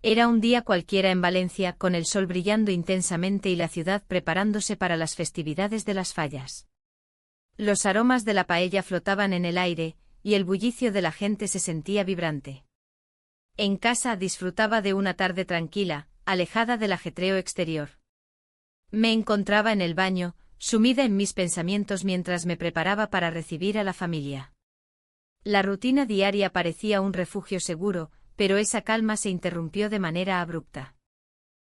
Era un día cualquiera en Valencia, con el sol brillando intensamente y la ciudad preparándose para las festividades de las fallas. Los aromas de la paella flotaban en el aire, y el bullicio de la gente se sentía vibrante. En casa disfrutaba de una tarde tranquila, alejada del ajetreo exterior. Me encontraba en el baño, sumida en mis pensamientos mientras me preparaba para recibir a la familia. La rutina diaria parecía un refugio seguro, pero esa calma se interrumpió de manera abrupta.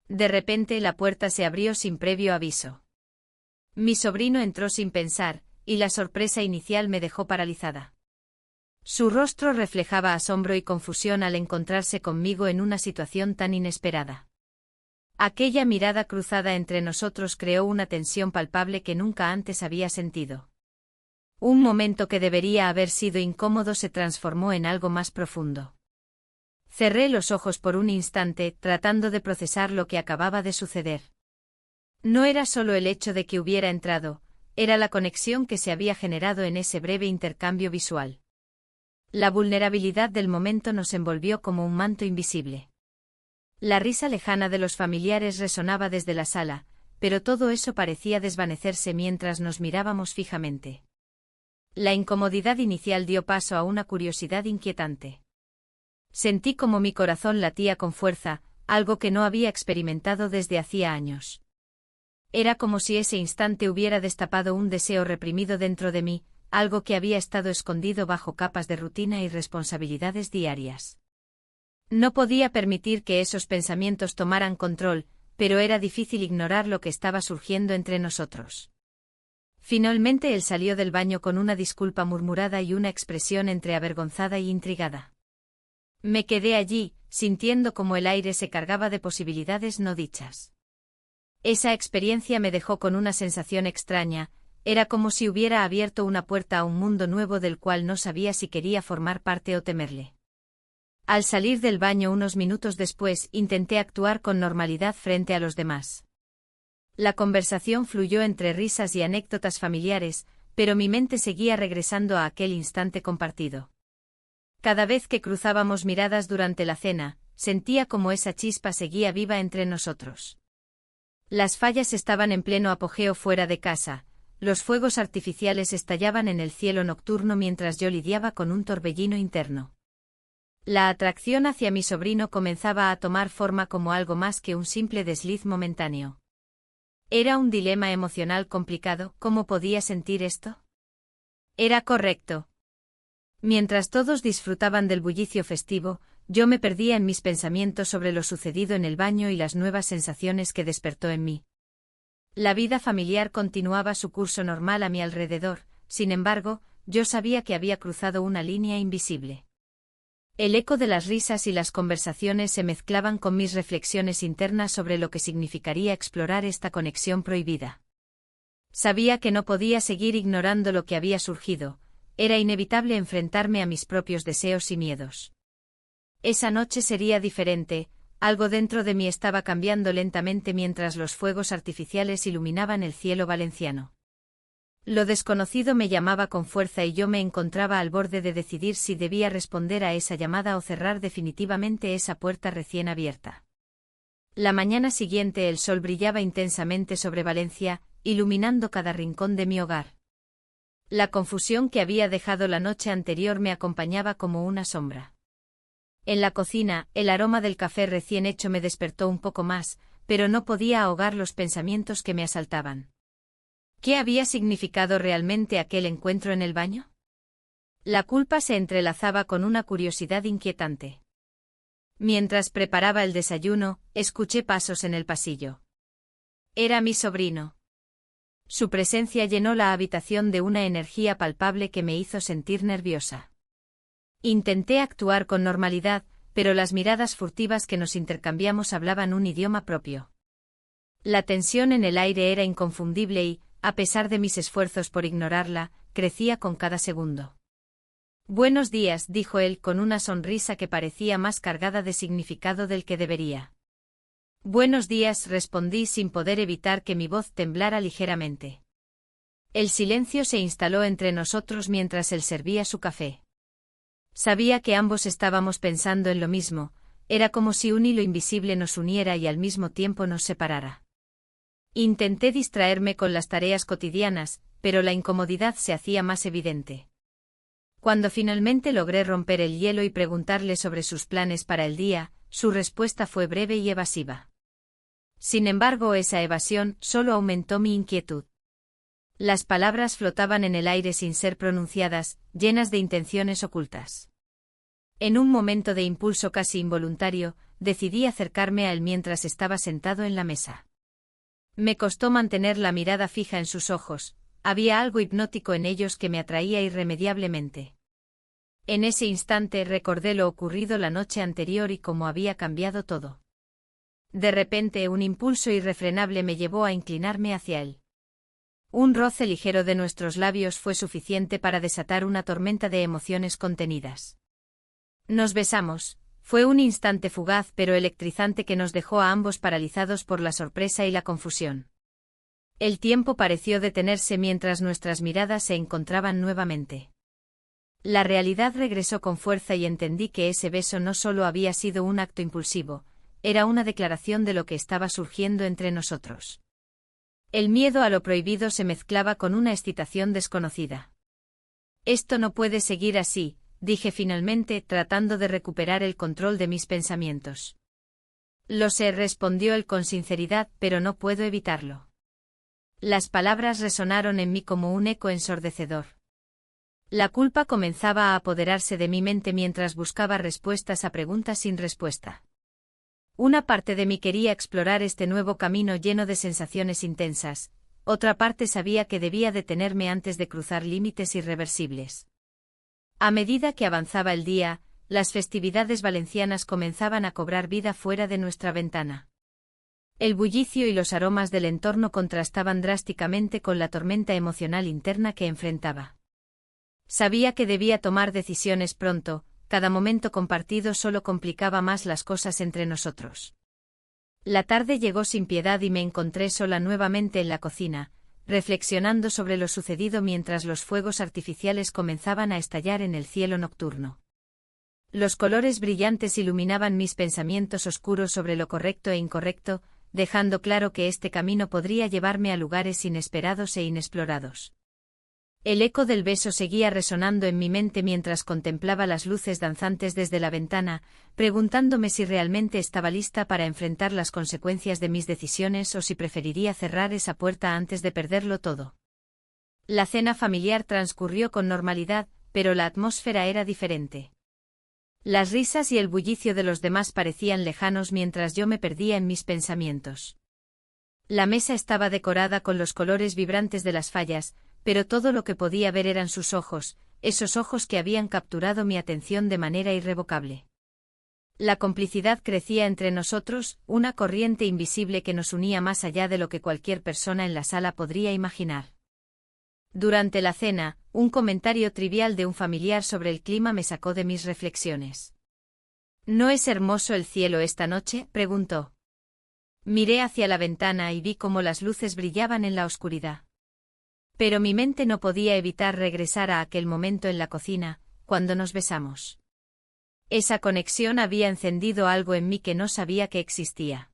De repente la puerta se abrió sin previo aviso. Mi sobrino entró sin pensar, y la sorpresa inicial me dejó paralizada. Su rostro reflejaba asombro y confusión al encontrarse conmigo en una situación tan inesperada. Aquella mirada cruzada entre nosotros creó una tensión palpable que nunca antes había sentido. Un momento que debería haber sido incómodo se transformó en algo más profundo. Cerré los ojos por un instante, tratando de procesar lo que acababa de suceder. No era solo el hecho de que hubiera entrado, era la conexión que se había generado en ese breve intercambio visual. La vulnerabilidad del momento nos envolvió como un manto invisible. La risa lejana de los familiares resonaba desde la sala, pero todo eso parecía desvanecerse mientras nos mirábamos fijamente. La incomodidad inicial dio paso a una curiosidad inquietante. Sentí como mi corazón latía con fuerza, algo que no había experimentado desde hacía años. Era como si ese instante hubiera destapado un deseo reprimido dentro de mí, algo que había estado escondido bajo capas de rutina y responsabilidades diarias. No podía permitir que esos pensamientos tomaran control, pero era difícil ignorar lo que estaba surgiendo entre nosotros. Finalmente él salió del baño con una disculpa murmurada y una expresión entre avergonzada y intrigada. Me quedé allí, sintiendo como el aire se cargaba de posibilidades no dichas. Esa experiencia me dejó con una sensación extraña, era como si hubiera abierto una puerta a un mundo nuevo del cual no sabía si quería formar parte o temerle. Al salir del baño unos minutos después intenté actuar con normalidad frente a los demás. La conversación fluyó entre risas y anécdotas familiares, pero mi mente seguía regresando a aquel instante compartido. Cada vez que cruzábamos miradas durante la cena, sentía como esa chispa seguía viva entre nosotros. Las fallas estaban en pleno apogeo fuera de casa, los fuegos artificiales estallaban en el cielo nocturno mientras yo lidiaba con un torbellino interno. La atracción hacia mi sobrino comenzaba a tomar forma como algo más que un simple desliz momentáneo. Era un dilema emocional complicado. ¿Cómo podía sentir esto? Era correcto. Mientras todos disfrutaban del bullicio festivo, yo me perdía en mis pensamientos sobre lo sucedido en el baño y las nuevas sensaciones que despertó en mí. La vida familiar continuaba su curso normal a mi alrededor, sin embargo, yo sabía que había cruzado una línea invisible. El eco de las risas y las conversaciones se mezclaban con mis reflexiones internas sobre lo que significaría explorar esta conexión prohibida. Sabía que no podía seguir ignorando lo que había surgido, era inevitable enfrentarme a mis propios deseos y miedos. Esa noche sería diferente, algo dentro de mí estaba cambiando lentamente mientras los fuegos artificiales iluminaban el cielo valenciano. Lo desconocido me llamaba con fuerza y yo me encontraba al borde de decidir si debía responder a esa llamada o cerrar definitivamente esa puerta recién abierta. La mañana siguiente el sol brillaba intensamente sobre Valencia, iluminando cada rincón de mi hogar. La confusión que había dejado la noche anterior me acompañaba como una sombra. En la cocina, el aroma del café recién hecho me despertó un poco más, pero no podía ahogar los pensamientos que me asaltaban. ¿Qué había significado realmente aquel encuentro en el baño? La culpa se entrelazaba con una curiosidad inquietante. Mientras preparaba el desayuno, escuché pasos en el pasillo. Era mi sobrino. Su presencia llenó la habitación de una energía palpable que me hizo sentir nerviosa. Intenté actuar con normalidad, pero las miradas furtivas que nos intercambiamos hablaban un idioma propio. La tensión en el aire era inconfundible y, a pesar de mis esfuerzos por ignorarla, crecía con cada segundo. «Buenos días», dijo él con una sonrisa que parecía más cargada de significado del que debería. «Buenos días», respondí sin poder evitar que mi voz temblara ligeramente. El silencio se instaló entre nosotros mientras él servía su café. Sabía que ambos estábamos pensando en lo mismo, era como si un hilo invisible nos uniera y al mismo tiempo nos separara. Intenté distraerme con las tareas cotidianas, pero la incomodidad se hacía más evidente. Cuando finalmente logré romper el hielo y preguntarle sobre sus planes para el día, su respuesta fue breve y evasiva. Sin embargo, esa evasión solo aumentó mi inquietud. Las palabras flotaban en el aire sin ser pronunciadas, llenas de intenciones ocultas. En un momento de impulso casi involuntario, decidí acercarme a él mientras estaba sentado en la mesa. Me costó mantener la mirada fija en sus ojos, había algo hipnótico en ellos que me atraía irremediablemente. En ese instante recordé lo ocurrido la noche anterior y cómo había cambiado todo. De repente un impulso irrefrenable me llevó a inclinarme hacia él. Un roce ligero de nuestros labios fue suficiente para desatar una tormenta de emociones contenidas. Nos besamos, fue un instante fugaz pero electrizante que nos dejó a ambos paralizados por la sorpresa y la confusión. El tiempo pareció detenerse mientras nuestras miradas se encontraban nuevamente. La realidad regresó con fuerza y entendí que ese beso no solo había sido un acto impulsivo, era una declaración de lo que estaba surgiendo entre nosotros. El miedo a lo prohibido se mezclaba con una excitación desconocida. Esto no puede seguir así, dije finalmente, tratando de recuperar el control de mis pensamientos. Lo sé, respondió él con sinceridad, pero no puedo evitarlo. Las palabras resonaron en mí como un eco ensordecedor. La culpa comenzaba a apoderarse de mi mente mientras buscaba respuestas a preguntas sin respuesta. Una parte de mí quería explorar este nuevo camino lleno de sensaciones intensas, otra parte sabía que debía detenerme antes de cruzar límites irreversibles. A medida que avanzaba el día, las festividades valencianas comenzaban a cobrar vida fuera de nuestra ventana. El bullicio y los aromas del entorno contrastaban drásticamente con la tormenta emocional interna que enfrentaba. Sabía que debía tomar decisiones pronto, cada momento compartido solo complicaba más las cosas entre nosotros. La tarde llegó sin piedad y me encontré sola nuevamente en la cocina, reflexionando sobre lo sucedido mientras los fuegos artificiales comenzaban a estallar en el cielo nocturno. Los colores brillantes iluminaban mis pensamientos oscuros sobre lo correcto e incorrecto, dejando claro que este camino podría llevarme a lugares inesperados e inexplorados. El eco del beso seguía resonando en mi mente mientras contemplaba las luces danzantes desde la ventana, preguntándome si realmente estaba lista para enfrentar las consecuencias de mis decisiones o si preferiría cerrar esa puerta antes de perderlo todo. La cena familiar transcurrió con normalidad, pero la atmósfera era diferente. Las risas y el bullicio de los demás parecían lejanos mientras yo me perdía en mis pensamientos. La mesa estaba decorada con los colores vibrantes de las fallas, pero todo lo que podía ver eran sus ojos, esos ojos que habían capturado mi atención de manera irrevocable. La complicidad crecía entre nosotros, una corriente invisible que nos unía más allá de lo que cualquier persona en la sala podría imaginar. Durante la cena, un comentario trivial de un familiar sobre el clima me sacó de mis reflexiones. ¿No es hermoso el cielo esta noche?, preguntó. Miré hacia la ventana y vi cómo las luces brillaban en la oscuridad. Pero mi mente no podía evitar regresar a aquel momento en la cocina, cuando nos besamos. Esa conexión había encendido algo en mí que no sabía que existía.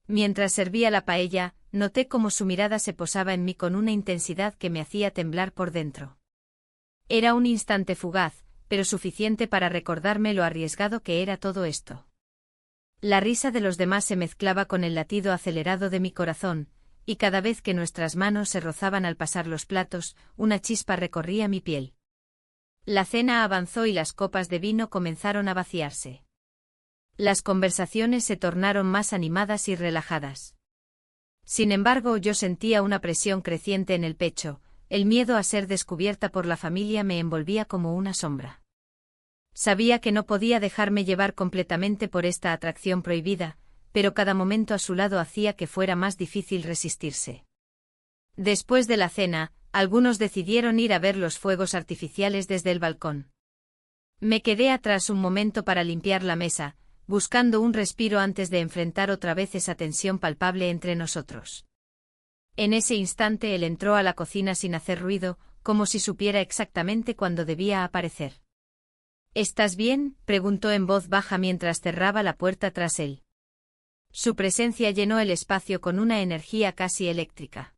Mientras servía la paella, noté cómo su mirada se posaba en mí con una intensidad que me hacía temblar por dentro. Era un instante fugaz, pero suficiente para recordarme lo arriesgado que era todo esto. La risa de los demás se mezclaba con el latido acelerado de mi corazón, y cada vez que nuestras manos se rozaban al pasar los platos, una chispa recorría mi piel. La cena avanzó y las copas de vino comenzaron a vaciarse. Las conversaciones se tornaron más animadas y relajadas. Sin embargo, yo sentía una presión creciente en el pecho, el miedo a ser descubierta por la familia me envolvía como una sombra. Sabía que no podía dejarme llevar completamente por esta atracción prohibida, pero cada momento a su lado hacía que fuera más difícil resistirse. Después de la cena, algunos decidieron ir a ver los fuegos artificiales desde el balcón. Me quedé atrás un momento para limpiar la mesa, buscando un respiro antes de enfrentar otra vez esa tensión palpable entre nosotros. En ese instante él entró a la cocina sin hacer ruido, como si supiera exactamente cuándo debía aparecer. ¿Estás bien?, preguntó en voz baja mientras cerraba la puerta tras él. Su presencia llenó el espacio con una energía casi eléctrica.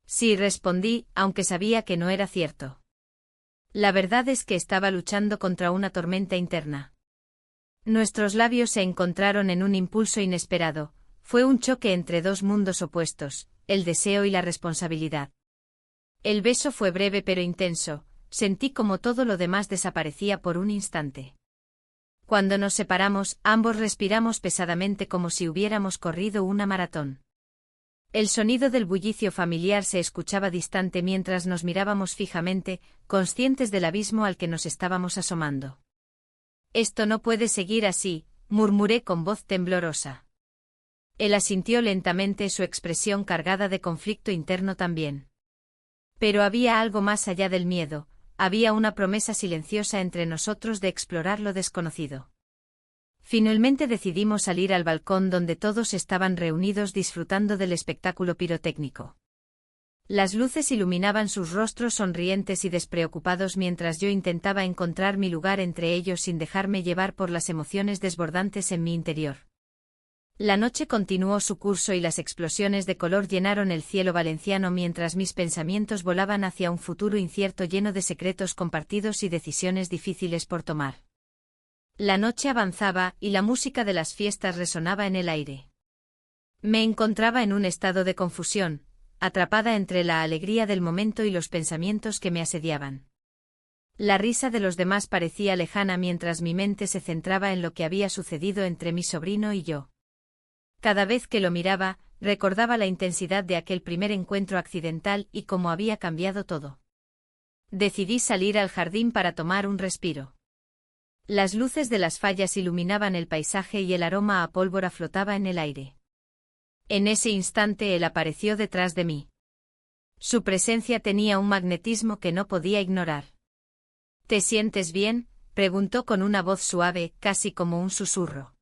Sí, respondí, aunque sabía que no era cierto. La verdad es que estaba luchando contra una tormenta interna. Nuestros labios se encontraron en un impulso inesperado. Fue un choque entre dos mundos opuestos, el deseo y la responsabilidad. El beso fue breve pero intenso, sentí como todo lo demás desaparecía por un instante. Cuando nos separamos, ambos respiramos pesadamente como si hubiéramos corrido una maratón. El sonido del bullicio familiar se escuchaba distante mientras nos mirábamos fijamente, conscientes del abismo al que nos estábamos asomando. «Esto no puede seguir así», murmuré con voz temblorosa. Él asintió lentamente, su expresión cargada de conflicto interno también. Pero había algo más allá del miedo, había una promesa silenciosa entre nosotros de explorar lo desconocido. Finalmente decidimos salir al balcón donde todos estaban reunidos disfrutando del espectáculo pirotécnico. Las luces iluminaban sus rostros sonrientes y despreocupados mientras yo intentaba encontrar mi lugar entre ellos sin dejarme llevar por las emociones desbordantes en mi interior. La noche continuó su curso y las explosiones de color llenaron el cielo valenciano mientras mis pensamientos volaban hacia un futuro incierto lleno de secretos compartidos y decisiones difíciles por tomar. La noche avanzaba y la música de las fiestas resonaba en el aire. Me encontraba en un estado de confusión, atrapada entre la alegría del momento y los pensamientos que me asediaban. La risa de los demás parecía lejana mientras mi mente se centraba en lo que había sucedido entre mi sobrino y yo. Cada vez que lo miraba, recordaba la intensidad de aquel primer encuentro accidental y cómo había cambiado todo. Decidí salir al jardín para tomar un respiro. Las luces de las fallas iluminaban el paisaje y el aroma a pólvora flotaba en el aire. En ese instante él apareció detrás de mí. Su presencia tenía un magnetismo que no podía ignorar. ¿Te sientes bien?, preguntó con una voz suave, casi como un susurro.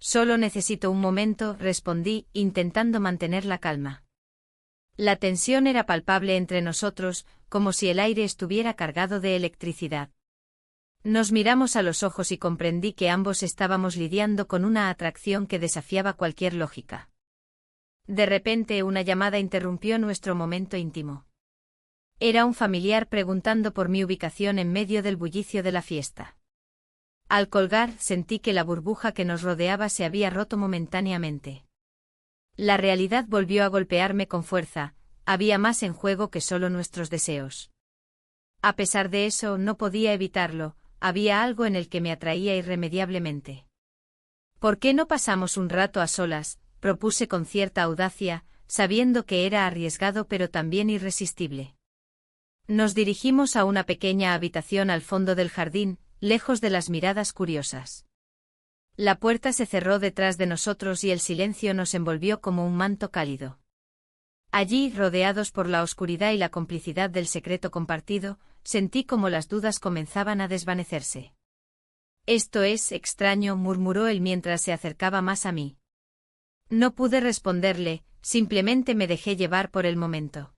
Solo necesito un momento, respondí, intentando mantener la calma. La tensión era palpable entre nosotros, como si el aire estuviera cargado de electricidad. Nos miramos a los ojos y comprendí que ambos estábamos lidiando con una atracción que desafiaba cualquier lógica. De repente una llamada interrumpió nuestro momento íntimo. Era un familiar preguntando por mi ubicación en medio del bullicio de la fiesta. Al colgar, sentí que la burbuja que nos rodeaba se había roto momentáneamente. La realidad volvió a golpearme con fuerza, había más en juego que solo nuestros deseos. A pesar de eso, no podía evitarlo, había algo en el que me atraía irremediablemente. ¿Por qué no pasamos un rato a solas?, propuse con cierta audacia, sabiendo que era arriesgado pero también irresistible. Nos dirigimos a una pequeña habitación al fondo del jardín, lejos de las miradas curiosas. La puerta se cerró detrás de nosotros y el silencio nos envolvió como un manto cálido. Allí, rodeados por la oscuridad y la complicidad del secreto compartido, sentí como las dudas comenzaban a desvanecerse. «Esto es extraño», murmuró él mientras se acercaba más a mí. No pude responderle, simplemente me dejé llevar por el momento.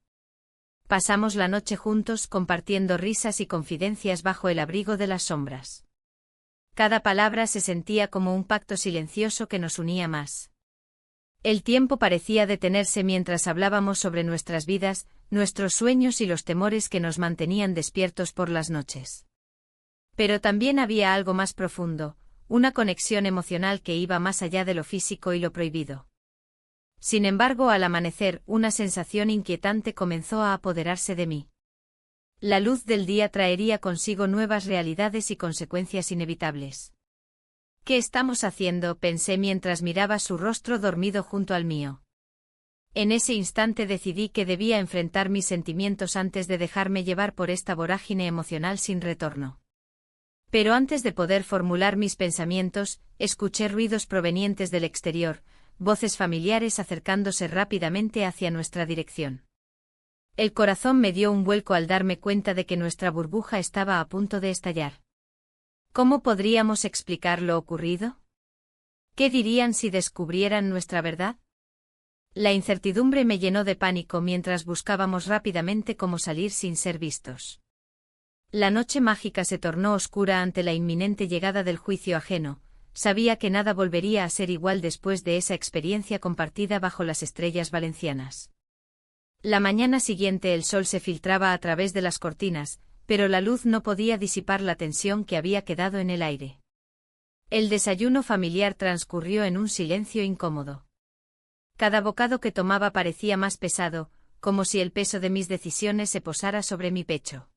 Pasamos la noche juntos compartiendo risas y confidencias bajo el abrigo de las sombras. Cada palabra se sentía como un pacto silencioso que nos unía más. El tiempo parecía detenerse mientras hablábamos sobre nuestras vidas, nuestros sueños y los temores que nos mantenían despiertos por las noches. Pero también había algo más profundo, una conexión emocional que iba más allá de lo físico y lo prohibido. Sin embargo, al amanecer, una sensación inquietante comenzó a apoderarse de mí. La luz del día traería consigo nuevas realidades y consecuencias inevitables. «¿Qué estamos haciendo?», pensé mientras miraba su rostro dormido junto al mío. En ese instante decidí que debía enfrentar mis sentimientos antes de dejarme llevar por esta vorágine emocional sin retorno. Pero antes de poder formular mis pensamientos, escuché ruidos provenientes del exterior, voces familiares acercándose rápidamente hacia nuestra dirección. El corazón me dio un vuelco al darme cuenta de que nuestra burbuja estaba a punto de estallar. ¿Cómo podríamos explicar lo ocurrido? ¿Qué dirían si descubrieran nuestra verdad? La incertidumbre me llenó de pánico mientras buscábamos rápidamente cómo salir sin ser vistos. La noche mágica se tornó oscura ante la inminente llegada del juicio ajeno. Sabía que nada volvería a ser igual después de esa experiencia compartida bajo las estrellas valencianas. La mañana siguiente el sol se filtraba a través de las cortinas, pero la luz no podía disipar la tensión que había quedado en el aire. El desayuno familiar transcurrió en un silencio incómodo. Cada bocado que tomaba parecía más pesado, como si el peso de mis decisiones se posara sobre mi pecho.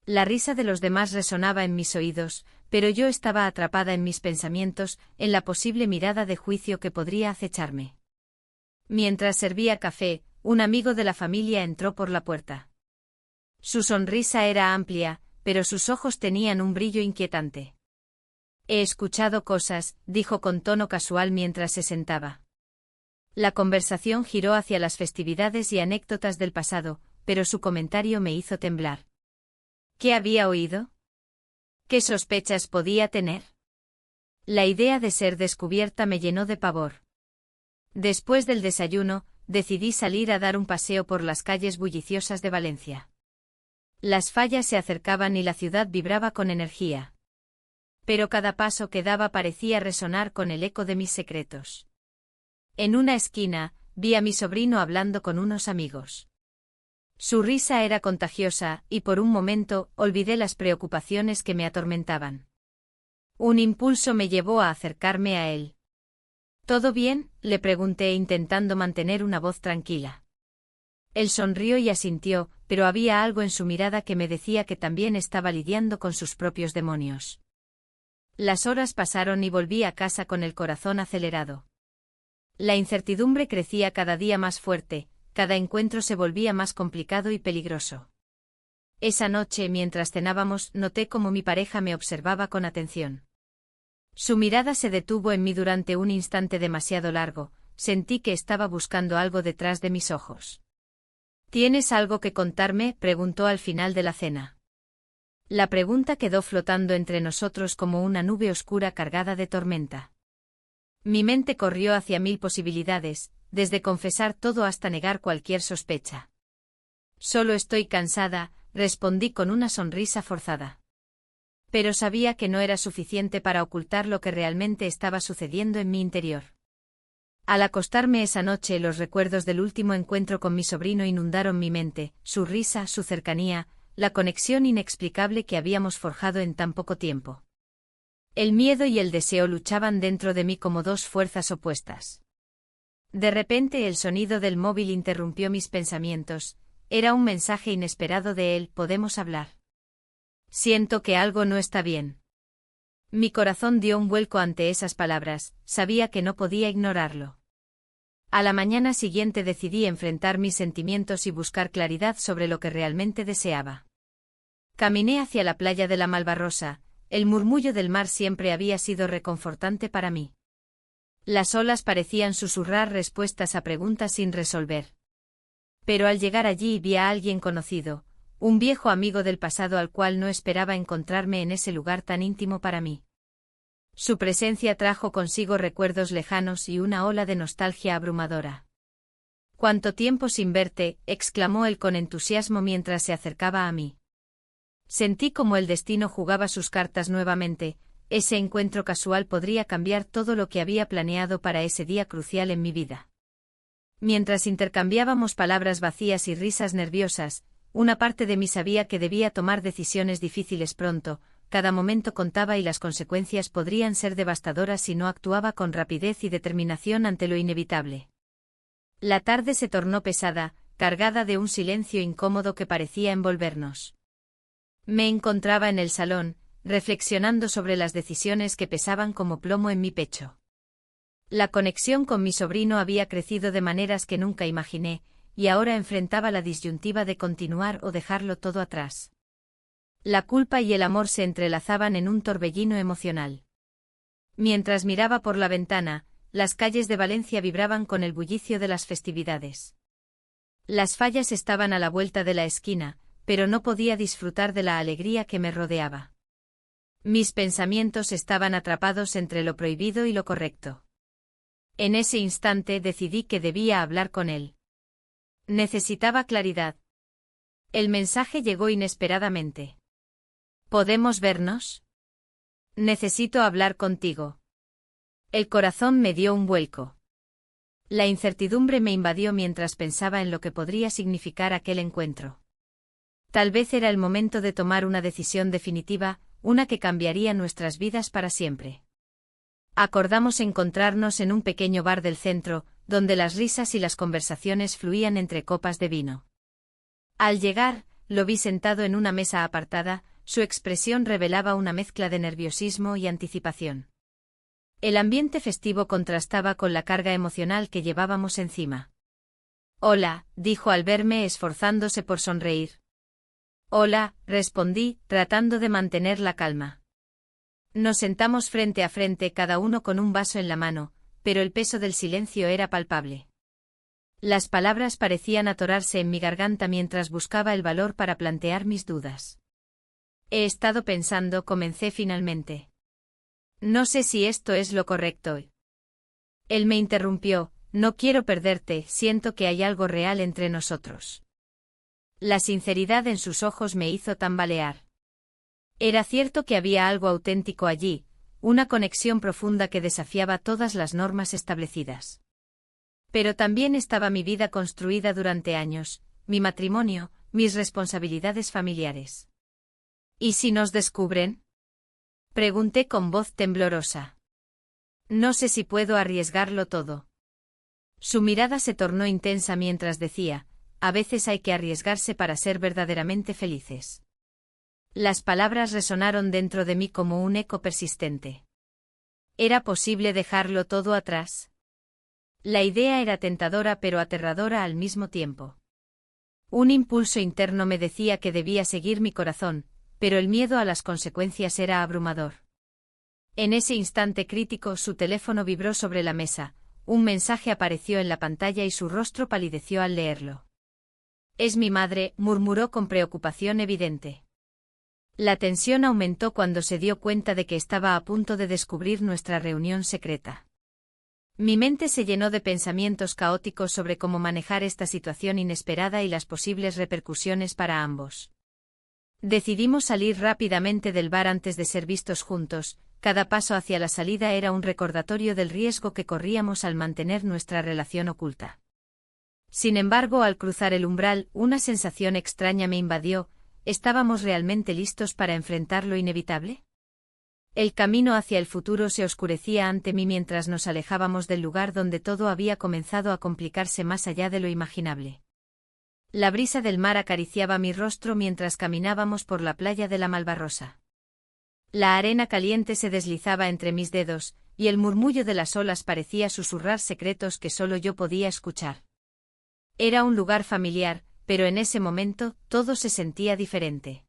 La risa de los demás resonaba en mis oídos, pero yo estaba atrapada en mis pensamientos, en la posible mirada de juicio que podría acecharme. Mientras servía café, un amigo de la familia entró por la puerta. Su sonrisa era amplia, pero sus ojos tenían un brillo inquietante. He escuchado cosas, dijo con tono casual mientras se sentaba. La conversación giró hacia las festividades y anécdotas del pasado, pero su comentario me hizo temblar. ¿Qué había oído? ¿Qué sospechas podía tener? La idea de ser descubierta me llenó de pavor. Después del desayuno, decidí salir a dar un paseo por las calles bulliciosas de Valencia. Las fallas se acercaban y la ciudad vibraba con energía. Pero cada paso que daba parecía resonar con el eco de mis secretos. En una esquina, vi a mi sobrino hablando con unos amigos. Su risa era contagiosa, y por un momento, olvidé las preocupaciones que me atormentaban. Un impulso me llevó a acercarme a él. ¿Todo bien?, le pregunté intentando mantener una voz tranquila. Él sonrió y asintió, pero había algo en su mirada que me decía que también estaba lidiando con sus propios demonios. Las horas pasaron y volví a casa con el corazón acelerado. La incertidumbre crecía cada día más fuerte. Cada encuentro se volvía más complicado y peligroso. Esa noche, mientras cenábamos, noté cómo mi pareja me observaba con atención. Su mirada se detuvo en mí durante un instante demasiado largo, sentí que estaba buscando algo detrás de mis ojos. ¿Tienes algo que contarme?, preguntó al final de la cena. La pregunta quedó flotando entre nosotros como una nube oscura cargada de tormenta. Mi mente corrió hacia mil posibilidades, desde confesar todo hasta negar cualquier sospecha. Solo estoy cansada, respondí con una sonrisa forzada. Pero sabía que no era suficiente para ocultar lo que realmente estaba sucediendo en mi interior. Al acostarme esa noche, los recuerdos del último encuentro con mi sobrino inundaron mi mente, su risa, su cercanía, la conexión inexplicable que habíamos forjado en tan poco tiempo. El miedo y el deseo luchaban dentro de mí como dos fuerzas opuestas. De repente el sonido del móvil interrumpió mis pensamientos. Era un mensaje inesperado de él: ¿podemos hablar? Siento que algo no está bien. Mi corazón dio un vuelco ante esas palabras, sabía que no podía ignorarlo. A la mañana siguiente decidí enfrentar mis sentimientos y buscar claridad sobre lo que realmente deseaba. Caminé hacia la playa de la Malvarrosa. El murmullo del mar siempre había sido reconfortante para mí. Las olas parecían susurrar respuestas a preguntas sin resolver. Pero al llegar allí vi a alguien conocido, un viejo amigo del pasado al cual no esperaba encontrarme en ese lugar tan íntimo para mí. Su presencia trajo consigo recuerdos lejanos y una ola de nostalgia abrumadora. «¿Cuánto tiempo sin verte?», exclamó él con entusiasmo mientras se acercaba a mí. Sentí como el destino jugaba sus cartas nuevamente. Ese encuentro casual podría cambiar todo lo que había planeado para ese día crucial en mi vida. Mientras intercambiábamos palabras vacías y risas nerviosas, una parte de mí sabía que debía tomar decisiones difíciles pronto. Cada momento contaba y las consecuencias podrían ser devastadoras si no actuaba con rapidez y determinación ante lo inevitable. La tarde se tornó pesada, cargada de un silencio incómodo que parecía envolvernos. Me encontraba en el salón, reflexionando sobre las decisiones que pesaban como plomo en mi pecho. La conexión con mi sobrino había crecido de maneras que nunca imaginé, y ahora enfrentaba la disyuntiva de continuar o dejarlo todo atrás. La culpa y el amor se entrelazaban en un torbellino emocional. Mientras miraba por la ventana, las calles de Valencia vibraban con el bullicio de las festividades. Las fallas estaban a la vuelta de la esquina, pero no podía disfrutar de la alegría que me rodeaba. Mis pensamientos estaban atrapados entre lo prohibido y lo correcto. En ese instante decidí que debía hablar con él. Necesitaba claridad. El mensaje llegó inesperadamente. ¿Podemos vernos? Necesito hablar contigo. El corazón me dio un vuelco. La incertidumbre me invadió mientras pensaba en lo que podría significar aquel encuentro. Tal vez era el momento de tomar una decisión definitiva, una que cambiaría nuestras vidas para siempre. Acordamos encontrarnos en un pequeño bar del centro, donde las risas y las conversaciones fluían entre copas de vino. Al llegar, lo vi sentado en una mesa apartada, su expresión revelaba una mezcla de nerviosismo y anticipación. El ambiente festivo contrastaba con la carga emocional que llevábamos encima. «Hola», dijo al verme esforzándose por sonreír. «Hola», respondí, tratando de mantener la calma. Nos sentamos frente a frente, cada uno con un vaso en la mano, pero el peso del silencio era palpable. Las palabras parecían atorarse en mi garganta mientras buscaba el valor para plantear mis dudas. «He estado pensando», comencé finalmente. «No sé si esto es lo correcto». Él me interrumpió: «No quiero perderte, siento que hay algo real entre nosotros». La sinceridad en sus ojos me hizo tambalear. Era cierto que había algo auténtico allí, una conexión profunda que desafiaba todas las normas establecidas. Pero también estaba mi vida construida durante años, mi matrimonio, mis responsabilidades familiares. ¿Y si nos descubren?, pregunté con voz temblorosa. No sé si puedo arriesgarlo todo. Su mirada se tornó intensa mientras decía: «A veces hay que arriesgarse para ser verdaderamente felices». Las palabras resonaron dentro de mí como un eco persistente. ¿Era posible dejarlo todo atrás? La idea era tentadora pero aterradora al mismo tiempo. Un impulso interno me decía que debía seguir mi corazón, pero el miedo a las consecuencias era abrumador. En ese instante crítico su teléfono vibró sobre la mesa, un mensaje apareció en la pantalla y su rostro palideció al leerlo. «Es mi madre», murmuró con preocupación evidente. La tensión aumentó cuando se dio cuenta de que estaba a punto de descubrir nuestra reunión secreta. Mi mente se llenó de pensamientos caóticos sobre cómo manejar esta situación inesperada y las posibles repercusiones para ambos. Decidimos salir rápidamente del bar antes de ser vistos juntos. Cada paso hacia la salida era un recordatorio del riesgo que corríamos al mantener nuestra relación oculta. Sin embargo, al cruzar el umbral, una sensación extraña me invadió. ¿Estábamos realmente listos para enfrentar lo inevitable? El camino hacia el futuro se oscurecía ante mí mientras nos alejábamos del lugar donde todo había comenzado a complicarse más allá de lo imaginable. La brisa del mar acariciaba mi rostro mientras caminábamos por la playa de la Malvarrosa. La arena caliente se deslizaba entre mis dedos, y el murmullo de las olas parecía susurrar secretos que solo yo podía escuchar. Era un lugar familiar, pero en ese momento todo se sentía diferente.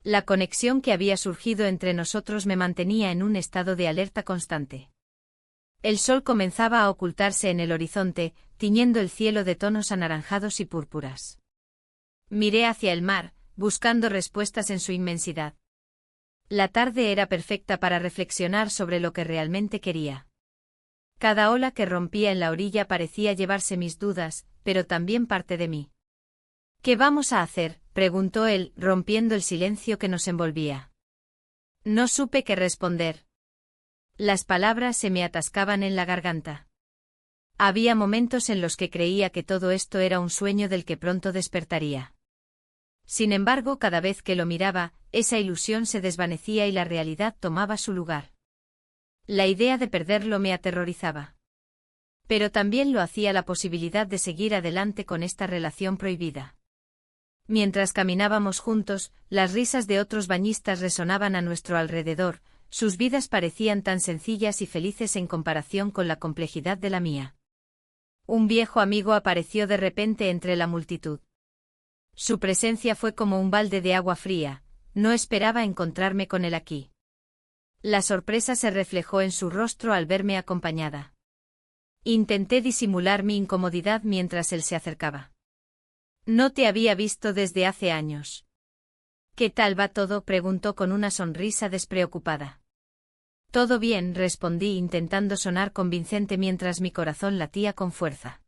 La conexión que había surgido entre nosotros me mantenía en un estado de alerta constante. El sol comenzaba a ocultarse en el horizonte, tiñendo el cielo de tonos anaranjados y púrpuras. Miré hacia el mar, buscando respuestas en su inmensidad. La tarde era perfecta para reflexionar sobre lo que realmente quería. Cada ola que rompía en la orilla parecía llevarse mis dudas, pero también parte de mí. «¿Qué vamos a hacer?», preguntó él, rompiendo el silencio que nos envolvía. No supe qué responder. Las palabras se me atascaban en la garganta. Había momentos en los que creía que todo esto era un sueño del que pronto despertaría. Sin embargo, cada vez que lo miraba, esa ilusión se desvanecía y la realidad tomaba su lugar. La idea de perderlo me aterrorizaba. Pero también lo hacía la posibilidad de seguir adelante con esta relación prohibida. Mientras caminábamos juntos, las risas de otros bañistas resonaban a nuestro alrededor, sus vidas parecían tan sencillas y felices en comparación con la complejidad de la mía. Un viejo amigo apareció de repente entre la multitud. Su presencia fue como un balde de agua fría, no esperaba encontrarme con él aquí. La sorpresa se reflejó en su rostro al verme acompañada. Intenté disimular mi incomodidad mientras él se acercaba. «No te había visto desde hace años». «¿Qué tal va todo?», preguntó con una sonrisa despreocupada. «Todo bien», respondí intentando sonar convincente mientras mi corazón latía con fuerza.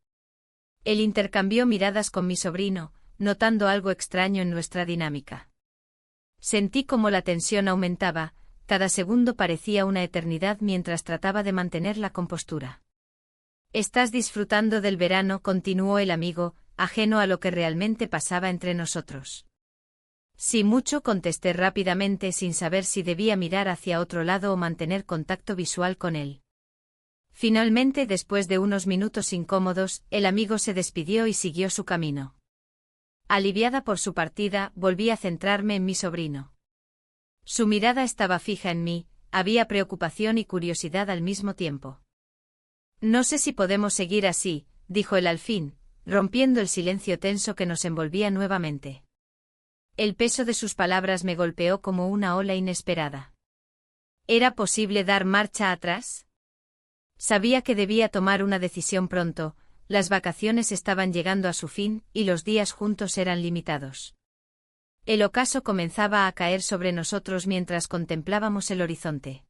Él intercambió miradas con mi sobrino, notando algo extraño en nuestra dinámica. Sentí como la tensión aumentaba, cada segundo parecía una eternidad mientras trataba de mantener la compostura. «¿Estás disfrutando del verano?», continuó el amigo, ajeno a lo que realmente pasaba entre nosotros. «Sí, mucho», contesté rápidamente sin saber si debía mirar hacia otro lado o mantener contacto visual con él. Finalmente, después de unos minutos incómodos, el amigo se despidió y siguió su camino. Aliviada por su partida, volví a centrarme en mi sobrino. Su mirada estaba fija en mí, había preocupación y curiosidad al mismo tiempo. «No sé si podemos seguir así», dijo él al fin, rompiendo el silencio tenso que nos envolvía nuevamente. El peso de sus palabras me golpeó como una ola inesperada. ¿Era posible dar marcha atrás? Sabía que debía tomar una decisión pronto, las vacaciones estaban llegando a su fin y los días juntos eran limitados. El ocaso comenzaba a caer sobre nosotros mientras contemplábamos el horizonte.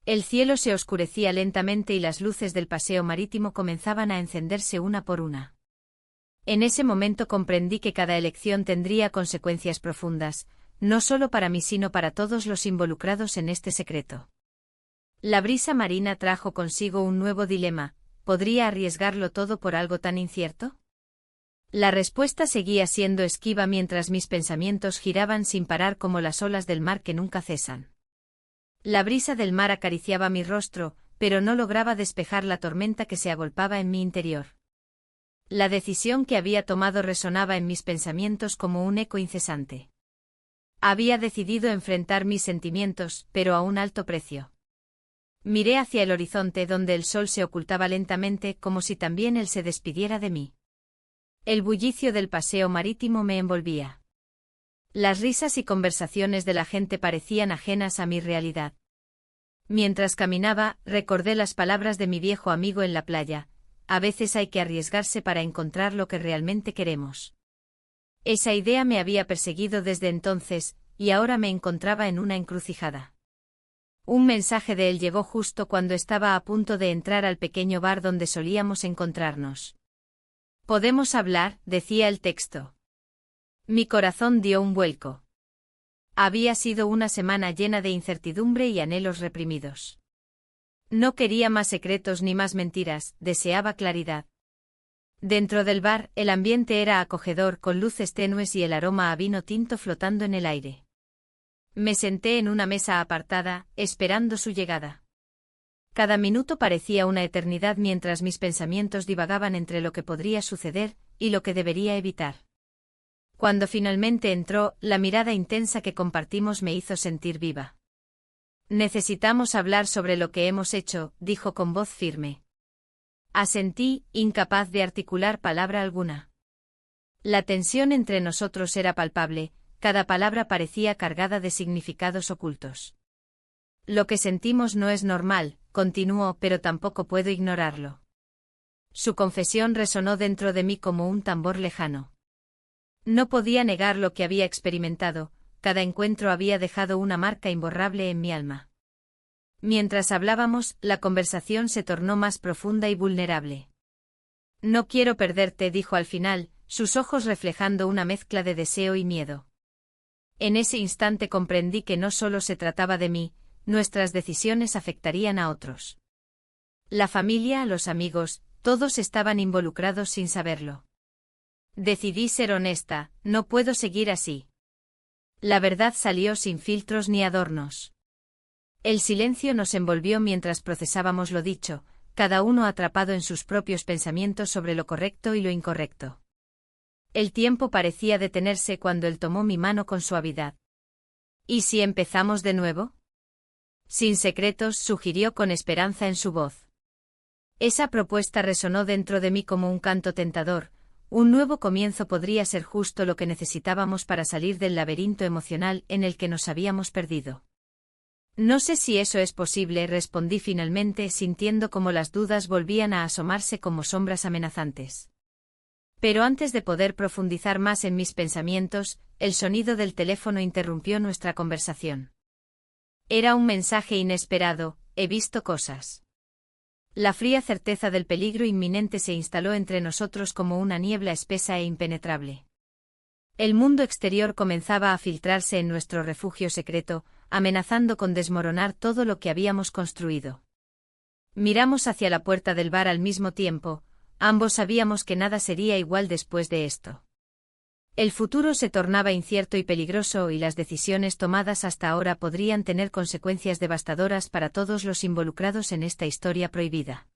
El cielo se oscurecía lentamente y las luces del paseo marítimo comenzaban a encenderse una por una. En ese momento comprendí que cada elección tendría consecuencias profundas, no solo para mí sino para todos los involucrados en este secreto. La brisa marina trajo consigo un nuevo dilema: ¿podría arriesgarlo todo por algo tan incierto? La respuesta seguía siendo esquiva mientras mis pensamientos giraban sin parar como las olas del mar que nunca cesan. La brisa del mar acariciaba mi rostro, pero no lograba despejar la tormenta que se agolpaba en mi interior. La decisión que había tomado resonaba en mis pensamientos como un eco incesante. Había decidido enfrentar mis sentimientos, pero a un alto precio. Miré hacia el horizonte donde el sol se ocultaba lentamente como si también él se despidiera de mí. El bullicio del paseo marítimo me envolvía. Las risas y conversaciones de la gente parecían ajenas a mi realidad. Mientras caminaba, recordé las palabras de mi viejo amigo en la playa: a veces hay que arriesgarse para encontrar lo que realmente queremos. Esa idea me había perseguido desde entonces, y ahora me encontraba en una encrucijada. Un mensaje de él llegó justo cuando estaba a punto de entrar al pequeño bar donde solíamos encontrarnos. «¿Podemos hablar?», decía el texto. Mi corazón dio un vuelco. Había sido una semana llena de incertidumbre y anhelos reprimidos. No quería más secretos ni más mentiras, deseaba claridad. Dentro del bar, el ambiente era acogedor con luces tenues y el aroma a vino tinto flotando en el aire. Me senté en una mesa apartada, esperando su llegada. Cada minuto parecía una eternidad mientras mis pensamientos divagaban entre lo que podría suceder y lo que debería evitar. Cuando finalmente entró, la mirada intensa que compartimos me hizo sentir viva. «Necesitamos hablar sobre lo que hemos hecho», dijo con voz firme. Asentí, incapaz de articular palabra alguna. La tensión entre nosotros era palpable, cada palabra parecía cargada de significados ocultos. «Lo que sentimos no es normal», continuó, «pero tampoco puedo ignorarlo». Su confesión resonó dentro de mí como un tambor lejano. No podía negar lo que había experimentado, cada encuentro había dejado una marca imborrable en mi alma. Mientras hablábamos, la conversación se tornó más profunda y vulnerable. «No quiero perderte», dijo al final, sus ojos reflejando una mezcla de deseo y miedo. En ese instante comprendí que no solo se trataba de mí, nuestras decisiones afectarían a otros. La familia, los amigos, todos estaban involucrados sin saberlo. Decidí ser honesta: no puedo seguir así. La verdad salió sin filtros ni adornos. El silencio nos envolvió mientras procesábamos lo dicho, cada uno atrapado en sus propios pensamientos sobre lo correcto y lo incorrecto. El tiempo parecía detenerse cuando él tomó mi mano con suavidad. «¿Y si empezamos de nuevo?», sin secretos, sugirió con esperanza en su voz. Esa propuesta resonó dentro de mí como un canto tentador. Un nuevo comienzo podría ser justo lo que necesitábamos para salir del laberinto emocional en el que nos habíamos perdido. «No sé si eso es posible», respondí finalmente, sintiendo como las dudas volvían a asomarse como sombras amenazantes. Pero antes de poder profundizar más en mis pensamientos, el sonido del teléfono interrumpió nuestra conversación. Era un mensaje inesperado: «He visto cosas». La fría certeza del peligro inminente se instaló entre nosotros como una niebla espesa e impenetrable. El mundo exterior comenzaba a filtrarse en nuestro refugio secreto, amenazando con desmoronar todo lo que habíamos construido. Miramos hacia la puerta del bar al mismo tiempo, ambos sabíamos que nada sería igual después de esto. El futuro se tornaba incierto y peligroso y las decisiones tomadas hasta ahora podrían tener consecuencias devastadoras para todos los involucrados en esta historia prohibida.